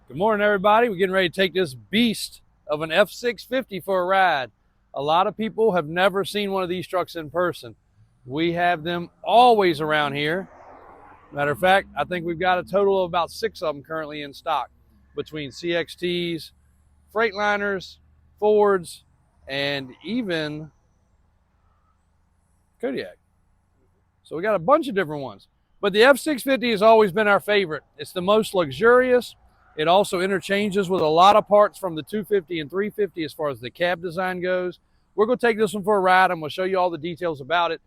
Good morning, everybody. We're getting ready to take this beast of an F-650 for a ride. A lot of people have never seen one of these trucks in person. We have them always around here. Matter of fact, I think we've got a total of about 6 of them currently in stock between CXTs, Freightliners, Fords, and even Kodiak. So we got a bunch of different ones. But the F-650 has always been our favorite. It's the most luxurious. It also interchanges with a lot of parts from the 250 and 350 as far as the cab design goes. We're going to take this one for a ride. I'm going to show you all the details about it.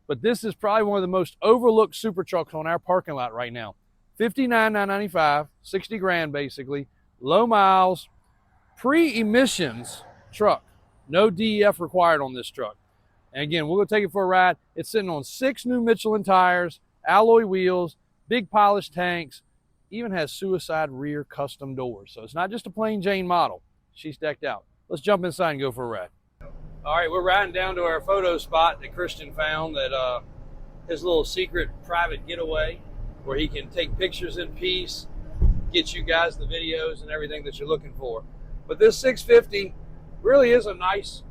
But this is probably one of the most overlooked super trucks on our parking lot right now. $59,995, 60 grand basically, low miles, pre-emissions truck. No DEF required on this truck. And again, we're going to take it for a ride. It's sitting on 6 new Michelin tires, alloy wheels, big polished tanks, even has suicide rear custom doors. So it's not just a plain Jane model. She's decked out. Let's jump inside and go for a ride. All right, we're riding down to our photo spot that Christian found, that his little secret private getaway where he can take pictures in peace, get you guys the videos and everything that you're looking for. But this 650 really is a nice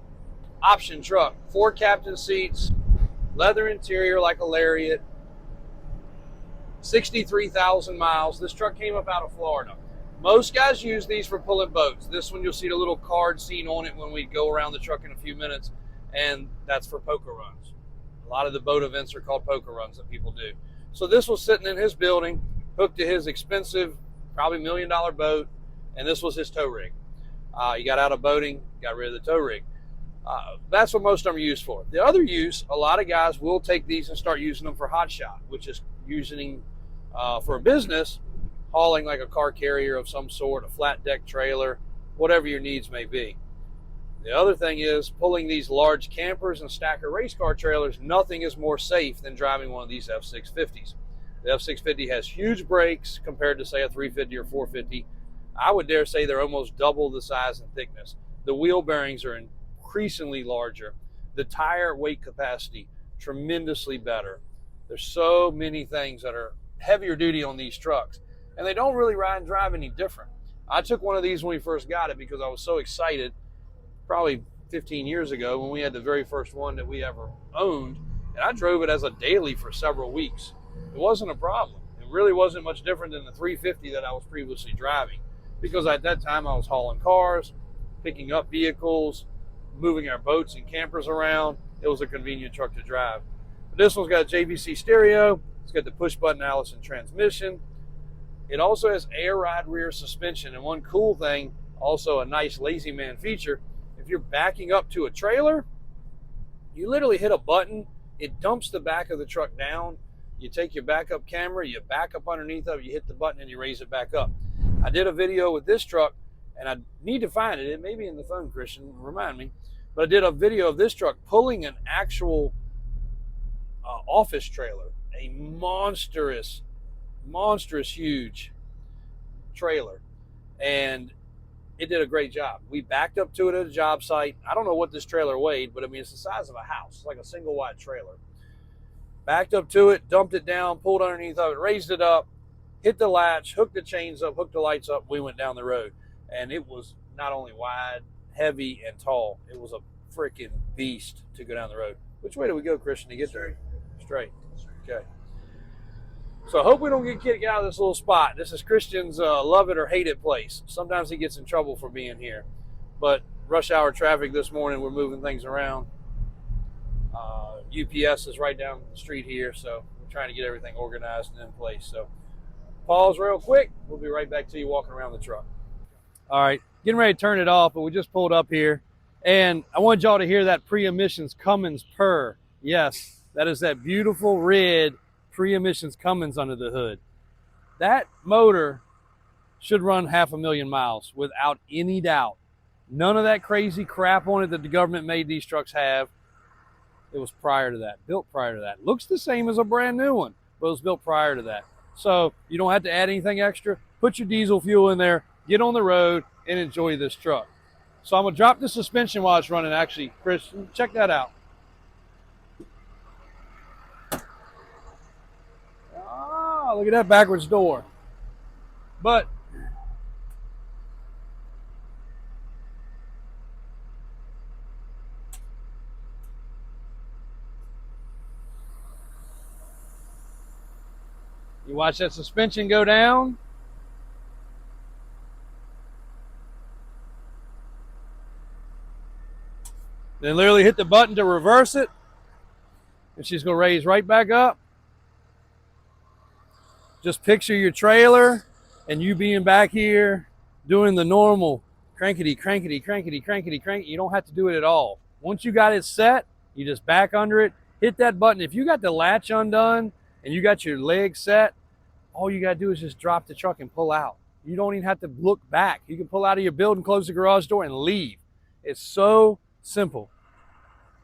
option truck. 4 captain seats, leather interior like a Lariat, 63,000 miles. This truck came up out of Florida. Most guys use these for pulling boats. This one, you'll see the little card scene on it when we go around the truck in a few minutes, and that's for poker runs. A lot of the boat events are called poker runs that people do. So this was sitting in his building, hooked to his expensive, probably $1 million boat, and this was his tow rig. He got out of boating, got rid of the tow rig. That's what most of them are used for. The other use, a lot of guys will take these and start using them for hotshot, which is using for a business, hauling like a car carrier of some sort, a flat deck trailer, whatever your needs may be. The other thing is pulling these large campers and stacker race car trailers. Nothing is more safe than driving one of these F-650s. The F-650 has huge brakes compared to, say, a 350 or 450. I would dare say they're almost double the size and thickness. The wheel bearings are increasingly larger. The tire weight capacity, tremendously better. There's so many things that are heavier duty on these trucks, and they don't really ride and drive any different. I took one of these when we first got it because I was so excited, probably 15 years ago when we had the very first one that we ever owned, and I drove it as a daily for several weeks. It wasn't a problem. It really wasn't much different than the 350 that I was previously driving, because at that time I was hauling cars, picking up vehicles, moving our boats and campers around. It was a convenient truck to drive. But this one's got a JVC stereo. It's got the push button Allison transmission. It also has air ride rear suspension. And one cool thing, also a nice lazy man feature, if you're backing up to a trailer, you literally hit a button, it dumps the back of the truck down. You take your backup camera, you back up underneath of it, you hit the button and you raise it back up. I did a video with this truck, and I need to find it. It may be in the phone, Christian, remind me. But I did a video of this truck pulling an actual office trailer, a monstrous huge trailer, and it did a great job. We backed up to it at a job site. I don't know what this trailer weighed, but I mean, it's the size of a house. It's like a single wide trailer. Backed up to it, dumped it down, pulled underneath of it, raised it up, hit the latch, hooked the chains up, hooked the lights up. We went down the road, and it was not only wide, heavy, and tall. It was a freaking beast to go down the road. Which way do we go, Christian, to get there? Straight. Okay. So I hope we don't get kicked out of this little spot. This is Christian's love it or hate it place. Sometimes he gets in trouble for being here. But rush hour traffic this morning, we're moving things around. UPS is right down the street here, so we're trying to get everything organized and in place. So pause real quick. We'll be right back to you walking around the truck. All right, getting ready to turn it off, but we just pulled up here. And I wanted y'all to hear that pre-emissions Cummins purr. Yes, that is that beautiful red pre-emissions Cummins under the hood. That motor should run 500,000 miles without any doubt. None of that crazy crap on it that the government made these trucks have. It was prior to that, built prior to that. Looks the same as a brand new one, but it was built prior to that. So you don't have to add anything extra. Put your diesel fuel in there, get on the road, and enjoy this truck. So I'm going to drop the suspension while it's running. Actually, Chris, check that out. Ah, look at that backwards door. But You watch that suspension go down. Then literally hit the button to reverse it. And she's going to raise right back up. Just picture your trailer and you being back here doing the normal crankety, crankety, crankety, crankety, crank. You don't have to do it at all. Once you got it set, you just back under it, hit that button. If you got the latch undone and you got your leg set, all you got to do is just drop the truck and pull out. You don't even have to look back. You can pull out of your building, close the garage door, and leave. It's so simple.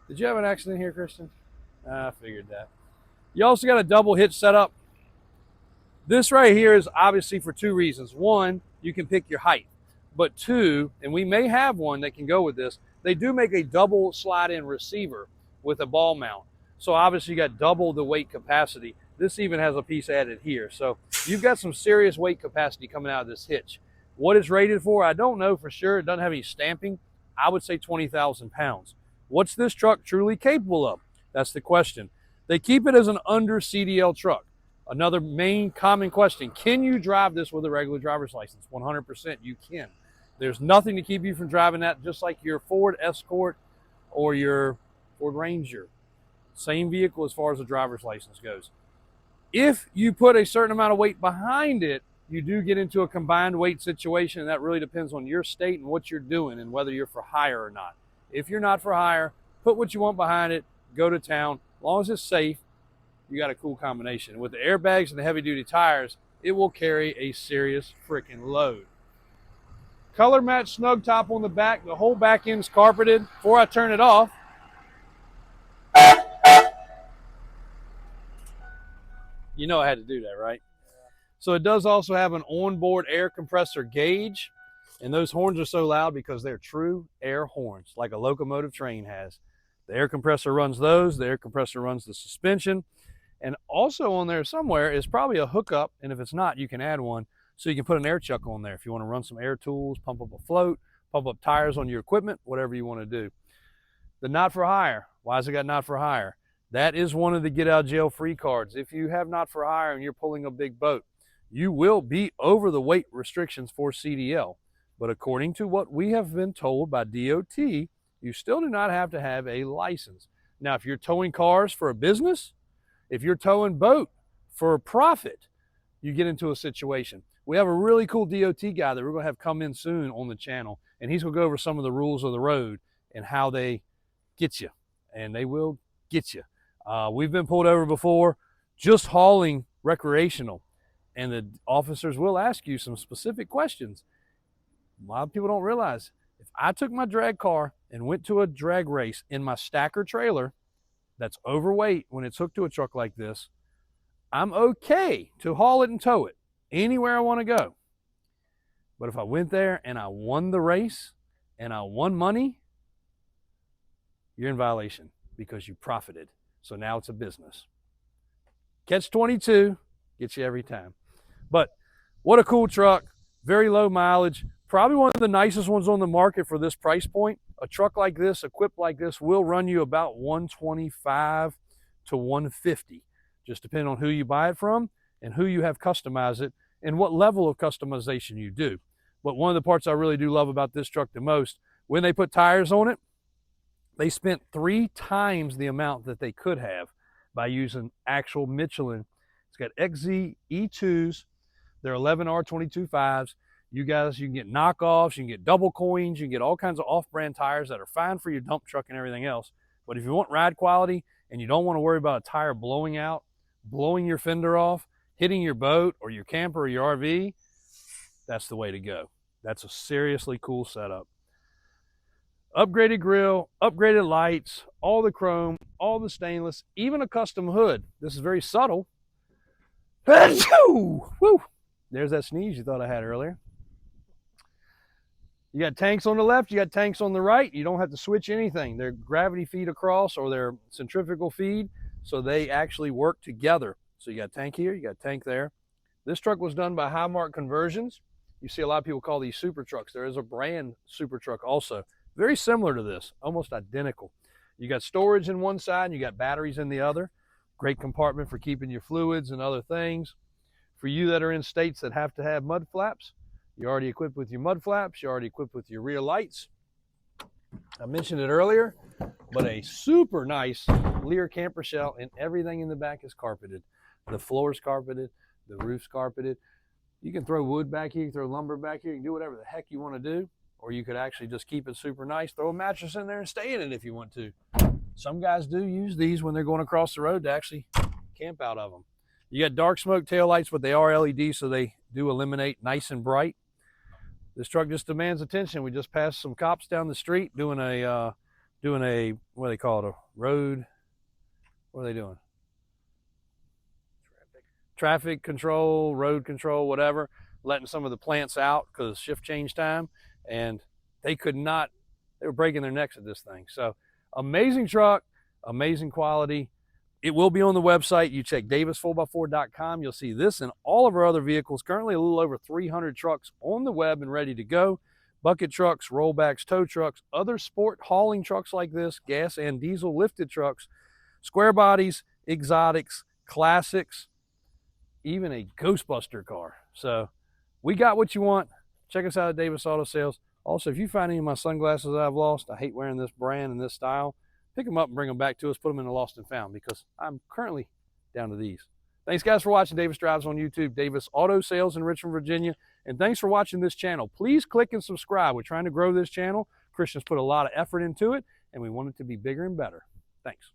Did you have an accident here, Christian? I figured that. You also got a double hitch setup. This right here is obviously for two reasons. One, you can pick your height. But two, and we may have one that can go with this, they do make a double slide-in receiver with a ball mount. So obviously you got double the weight capacity. This even has a piece added here. So you've got some serious weight capacity coming out of this hitch. What it's rated for, I don't know for sure. It doesn't have any stamping. I would say 20,000 pounds. What's this truck truly capable of? That's the question. They keep it as an under CDL truck. Another main common question, can you drive this with a regular driver's license? 100% you can. There's nothing to keep you from driving that, just like your Ford Escort or your Ford Ranger. Same vehicle as far as the driver's license goes. If you put a certain amount of weight behind it, you do get into a combined weight situation, and that really depends on your state and what you're doing and whether you're for hire or not. If you're not for hire, put what you want behind it, go to town. As long as it's safe, you got a cool combination. With the airbags and the heavy-duty tires, it will carry a serious freaking load. Color match snug top on the back. The whole back end's carpeted. Before I turn it off, you know I had to do that, right? So it does also have an onboard air compressor gauge, and those horns are so loud because they're true air horns, like a locomotive train has. The air compressor runs those, the air compressor runs the suspension, and also on there somewhere is probably a hookup, and if it's not, you can add one, so you can put an air chuck on there if you want to run some air tools, pump up a float, pump up tires on your equipment, whatever you want to do. The not for hire, why has it got not for hire? That is one of the get out jail free cards. If you have not for hire and you're pulling a big boat, you will be over the weight restrictions for CDL. But according to what we have been told by DOT, you still do not have to have a license. Now, if you're towing cars for a business, if you're towing boat for a profit, you get into a situation. We have a really cool DOT guy that we're going to have come in soon on the channel, and he's going to go over some of the rules of the road and how they get you, and they will get you. We've been pulled over before just hauling recreational, and the officers will ask you some specific questions. A lot of people don't realize, if I took my drag car and went to a drag race in my stacker trailer that's overweight when it's hooked to a truck like this, I'm okay to haul it and tow it anywhere I want to go. But if I went there and I won the race and I won money, you're in violation because you profited. So now it's a business. Catch 22 gets you every time. But what a cool truck, very low mileage, probably one of the nicest ones on the market for this price point. A truck like this, equipped like this, will run you about $125 to $150, just depending on who you buy it from and who you have customized it and what level of customization you do. But one of the parts I really do love about this truck the most, when they put tires on it, they spent 3 times the amount that they could have by using actual Michelin. It's got XZ E2s. They're 11R22.5s. You guys, you can get knockoffs, you can get double coins, you can get all kinds of off-brand tires that are fine for your dump truck and everything else. But if you want ride quality and you don't want to worry about a tire blowing out, blowing your fender off, hitting your boat or your camper or your RV, that's the way to go. That's a seriously cool setup. Upgraded grill, upgraded lights, all the chrome, all the stainless, even a custom hood. This is very subtle. Woo! There's that sneeze you thought I had earlier. You got tanks on the left, you got tanks on the right. You don't have to switch anything. They're gravity feed across or they're centrifugal feed, so they actually work together. So you got tank here, you got tank there. This truck was done by Highmark Conversions. You see a lot of people call these super trucks. There is a brand super truck also. Very similar to this, almost identical. You got storage in one side and you got batteries in the other. Great compartment for keeping your fluids and other things. For you that are in states that have to have mud flaps, you're already equipped with your mud flaps, you're already equipped with your rear lights. I mentioned it earlier, but a super nice Lear camper shell, and everything in the back is carpeted. The floor's carpeted, the roof's carpeted. You can throw wood back here, you can throw lumber back here, you can do whatever the heck you want to do, or you could actually just keep it super nice, throw a mattress in there and stay in it if you want to. Some guys do use these when they're going across the road to actually camp out of them. You got dark smoke taillights, but they are LED, so they do eliminate nice and bright. This truck just demands attention. We just passed some cops down the street doing a what do they call it, a road, what are they doing? Traffic control, road control, whatever, letting some of the plants out because shift change time, and they were breaking their necks at this thing. So amazing truck, amazing quality. It will be on the website. You check davis4x4.com. You'll see this and all of our other vehicles. Currently a little over 300 trucks on the web and ready to go. Bucket trucks, rollbacks, tow trucks, other sport hauling trucks like this, gas and diesel lifted trucks, square bodies, exotics, classics, even a Ghostbuster car. So we got what you want. Check us out at Davis Auto Sales. Also, if you find any of my sunglasses that I've lost, I hate wearing this brand and this style, pick them up and bring them back to us, put them in the lost and found, because I'm currently down to these. Thanks guys for watching Davis Drives on YouTube, Davis Auto Sales in Richmond, Virginia. And thanks for watching this channel. Please click and subscribe. We're trying to grow this channel. Christian's put a lot of effort into it, and we want it to be bigger and better. Thanks.